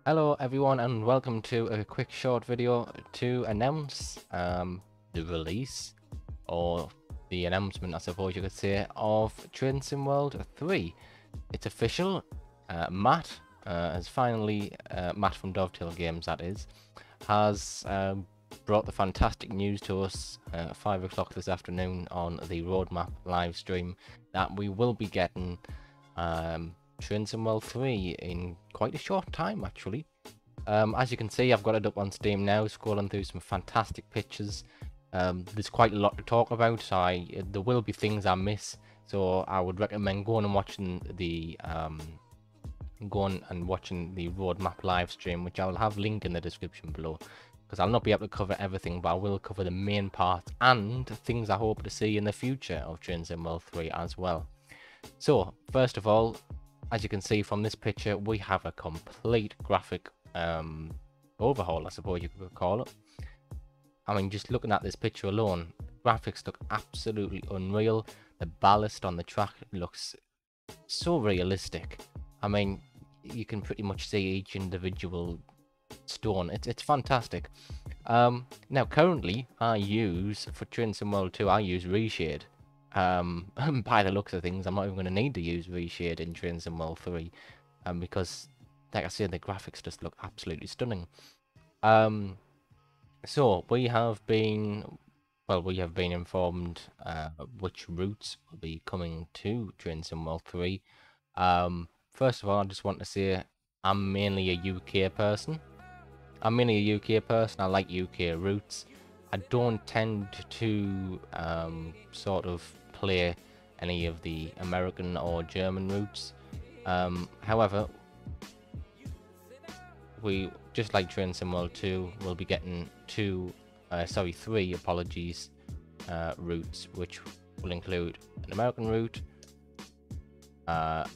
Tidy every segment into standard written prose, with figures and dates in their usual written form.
Hello everyone and welcome to a quick short video to announce the release, or the announcement I suppose you could say, of Train Sim World 3. It's official. Matt has finally, Matt from Dovetail Games that is, has brought the fantastic news to us at 5 o'clock this afternoon on the Roadmap live stream that we will be getting Train Sim World 3 in quite a short time actually. As you can see, I've got it up on Steam now, scrolling through some fantastic pictures. There's quite a lot to talk about, so there will be things I miss, so I would recommend going and watching the Roadmap live stream, which I will have linked in the description below, because I'll not be able to cover everything, but I will cover the main part and things I hope to see in the future of Train Sim World 3 as well. So, first of all, as you can see from this picture, we have a complete graphic overhaul, I suppose you could call it. I mean, just looking at this picture alone, graphics look absolutely unreal. The ballast on the track looks so realistic. I mean, you can pretty much see each individual stone. It's fantastic. Now currently I use, for Train Sim World 2, I use Reshade. By the looks of things, I'm not even going to need to use Reshade in Train Sim World 3, because like I said, the graphics just look absolutely stunning. So we have been informed which routes will be coming to Train Sim World 3. First of all, I just want to say I'm mainly a UK person. I like UK routes. I don't tend to sort of play any of the American or German routes. However, we, just like Train Sim World 2, will be getting three routes, which will include an American route,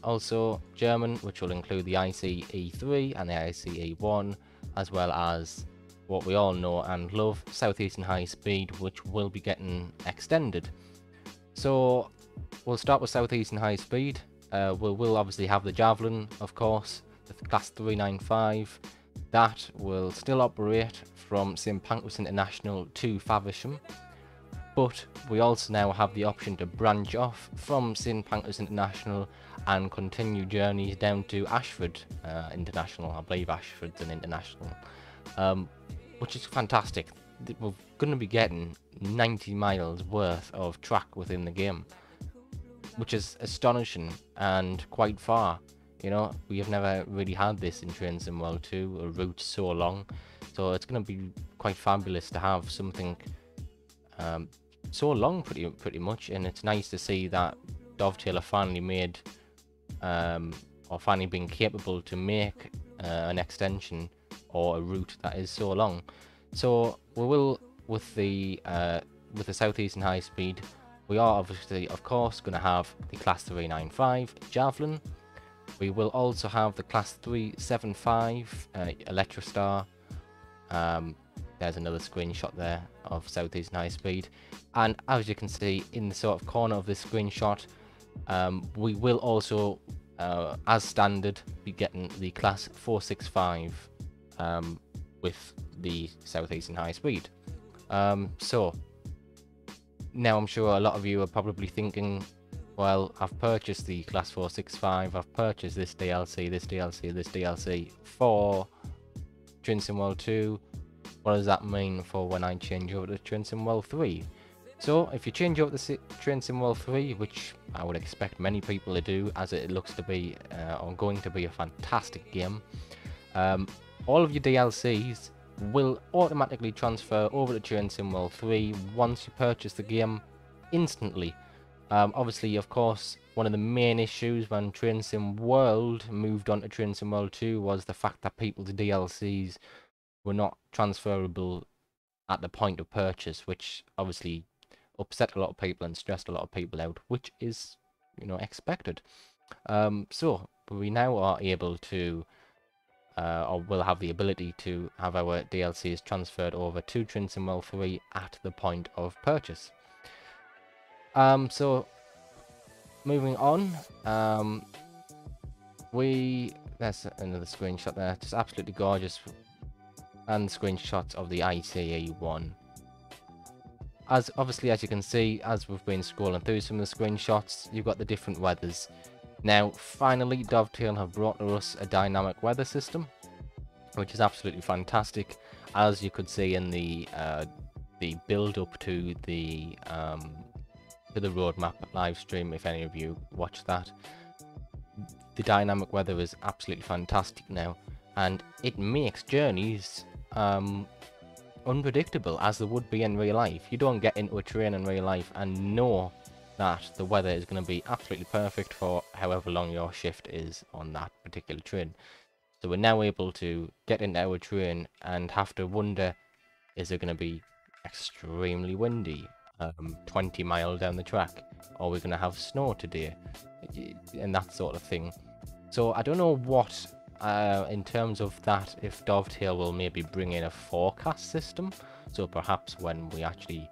also German, which will include the ICE3 and the ICE1, as well as what we all know and love, Southeastern High Speed, which will be getting extended. So we'll start with Southeastern High Speed. We'll obviously have the Javelin, of course, the Class 395. That will still operate from St Pancras International to Faversham, but we also now have the option to branch off from St Pancras International and continue journeys down to Ashford International. I believe Ashford's an international, which is fantastic. We're going to be getting 90 miles worth of track within the game, which is astonishing and quite far. You know, we have never really had this in Train Sim World 2, a route so long, so it's going to be quite fabulous to have something so long, pretty much. And it's nice to see that Dovetail have finally made, or finally been capable to make an extension or a route that is so long. So we will, with the Southeastern High Speed, we are obviously, of course, going to have the Class 395 Javelin. We will also have the Class 375 Electrostar. There's another screenshot there of Southeastern High Speed, and as you can see in the sort of corner of this screenshot, we will also, as standard, be getting the Class 465 with the Southeastern High Speed. So now I'm sure a lot of you are probably thinking, well, I've purchased the Class 465, I've purchased this DLC, this DLC, this DLC for Train Sim World 2. What does that mean for when I change over to Train Sim World 3? So if you change over to Train Sim World 3, which I would expect many people to do, as it looks to be, or going to be, a fantastic game, all of your DLCs will automatically transfer over to Train Sim World 3 once you purchase the game instantly. Obviously, of course, one of the main issues when Train Sim World moved on to Train Sim World 2 was the fact that people's DLCs were not transferable at the point of purchase, which obviously upset a lot of people and stressed a lot of people out, which is, you know, expected. So we now are able to, or will have the ability to have our DLCs transferred over to Train Sim World 3 at the point of purchase. So moving on, There's another screenshot there, just absolutely gorgeous. And screenshots of the ICE1. Obviously, as you can see, as we've been scrolling through some of the screenshots, you've got the different weathers. Now, finally, Dovetail have brought to us a dynamic weather system, which is absolutely fantastic. As you could see in the build-up to the roadmap live stream, if any of you watched that, the dynamic weather is absolutely fantastic now, and it makes journeys unpredictable as they would be in real life. You don't get into a train in real life and know that the weather is going to be absolutely perfect for however long your shift is on that particular train. So we're now able to get into our train and have to wonder, is it going to be extremely windy 20 miles down the track? Or are we going to have snow today? And that sort of thing. So I don't know what, in terms of that, if Dovetail will maybe bring in a forecast system. So perhaps when we actually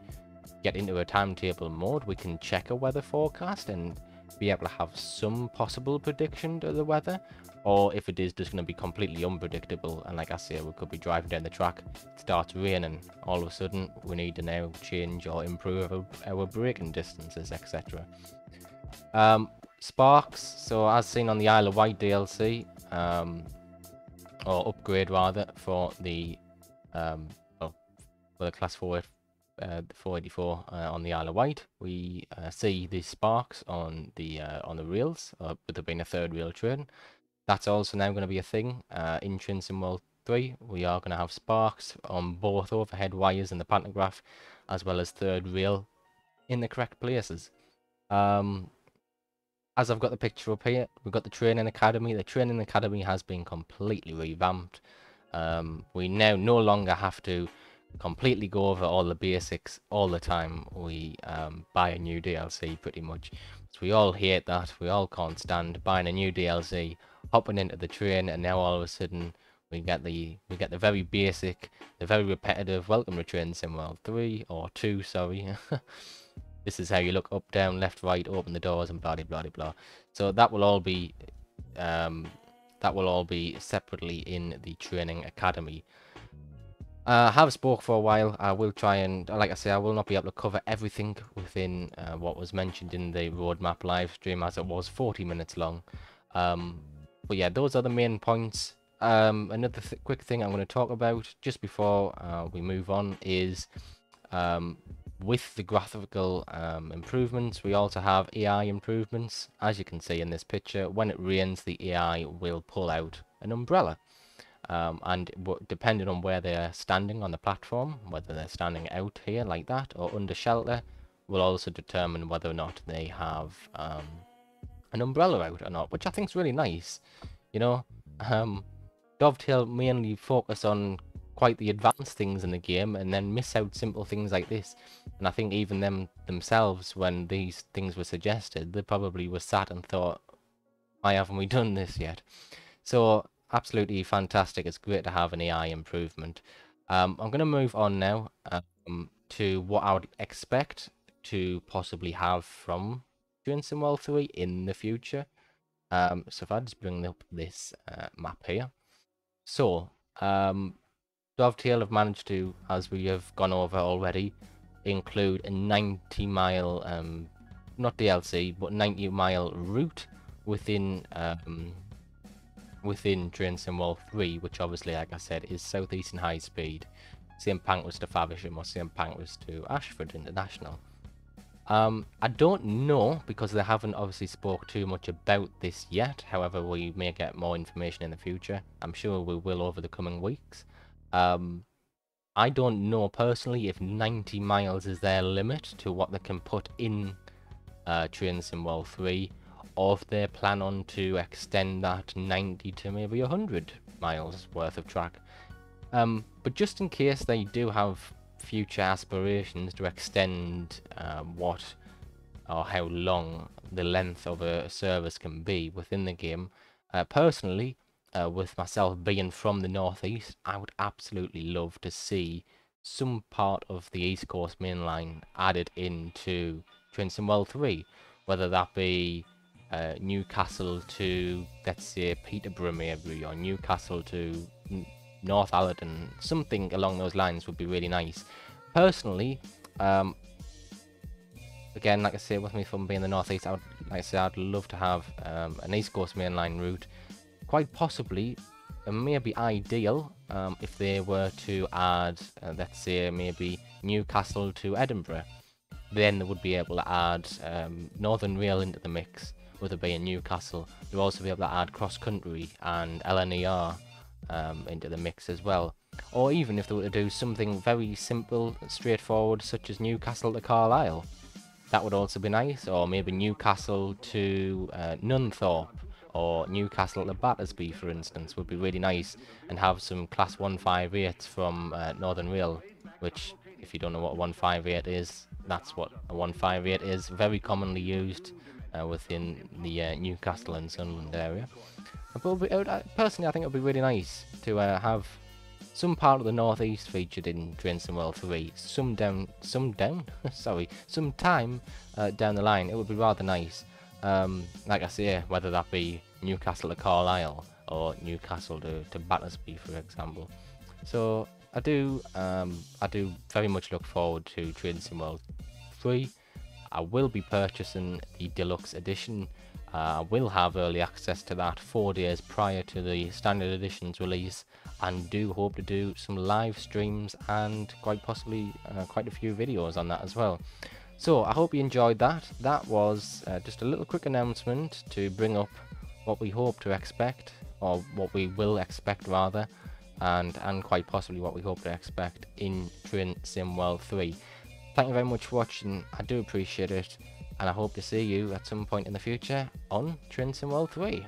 get into a timetable mode, we can check a weather forecast and be able to have some possible prediction to the weather. Or if it is just going to be completely unpredictable, and like I say, we could be driving down the track, it starts raining, all of a sudden we need to now change or improve our braking distances, etc. Sparks, so as seen on the Isle of Wight DLC, or upgrade rather, for the class 4 484 on the Isle of Wight, we see the sparks on the rails, with there being a third rail train. That's also now going to be a thing. In Train Sim World 3, we are going to have sparks on both overhead wires in the pantograph, as well as third rail in the correct places. As I've got the picture up here, we've got the Training Academy. The Training Academy has been completely revamped. We now no longer have to completely go over all the basics all the time we buy a new DLC, pretty much. So we all hate that. We all can't stand buying a new DLC, hopping into the train, and now all of a sudden we get the very basic, the very repetitive welcome to Train Sim World 3 or 2, sorry. This is how you look up, down, left, right, open the doors, and blah blah blah blah. So that will all be separately in the Training Academy. I have spoke for a while. I will try and, like I say, I will not be able to cover everything within what was mentioned in the roadmap live stream, as it was 40 minutes long. But yeah, those are the main points. Another quick thing I'm going to talk about just before we move on is with the graphical improvements, we also have AI improvements. As you can see in this picture, when it rains, the AI will pull out an umbrella. And depending on where they're standing on the platform, whether they're standing out here like that or under shelter, will also determine whether or not they have an umbrella out or not, which I think is really nice. You know, Dovetail mainly focus on quite the advanced things in the game and then miss out simple things like this. And I think even themselves, when these things were suggested, they probably were sat and thought, why haven't we done this yet? So absolutely fantastic. It's great to have an AI improvement. I'm going to move on now to what I would expect to possibly have from Train Sim World 3 in the future. So if I just bring up this map here. So Dovetail have managed to, as we have gone over already, include a 90-mile, not DLC, but 90-mile route within Train Sim World 3, which obviously, like I said, is Southeastern High Speed. Same pancras to Faversham or same pancras to Ashford International. I don't know, because they haven't obviously spoke too much about this yet. However, we may get more information in the future. I'm sure we will over the coming weeks. I don't know personally if 90 miles is their limit to what they can put in Train Sim World 3, or if they plan on to extend that 90 to maybe 100 miles worth of track. But just in case they do have future aspirations to extend what or how long the length of a service can be within the game, personally, with myself being from the northeast, I would absolutely love to see some part of the East Coast Main Line added into Train Sim World 3, whether that be Newcastle to, let's say, Peterborough maybe, or Newcastle to North Allerton, something along those lines would be really nice. Personally, again, like I say, with me from being the northeast, I'd love to have an East Coast mainline route. Quite possibly, it may be ideal if they were to add, let's say, maybe Newcastle to Edinburgh. Then they would be able to add Northern Rail into the mix, with it being Newcastle. They'll also be able to add cross country and LNER into the mix as well. Or even if they were to do something very simple, straightforward, such as Newcastle to Carlisle, that would also be nice. Or maybe Newcastle to Nunthorpe, or Newcastle to Battersby, for instance, would be really nice, and have some class 158s from Northern Rail, which, if you don't know what a 158 is, that's what a 158 is, very commonly used within the Newcastle and Sunderland area. But personally, I think it would be really nice to have some part of the northeast featured in Train Sim World 3, some time down the line. It would be rather nice. Like I say, whether that be Newcastle to Carlisle or Newcastle to Battersby, for example. So I do very much look forward to Train Sim World 3. I will be purchasing the deluxe edition. I will have early access to that 4 days prior to the standard edition's release, and do hope to do some live streams and quite possibly quite a few videos on that as well. So I hope you enjoyed that. That was just a little quick announcement to bring up what we hope to expect, or what we will expect rather, and quite possibly what we hope to expect in Train Sim World 3. Thank you very much for watching. I do appreciate it, and I hope to see you at some point in the future on Train Sim World 3.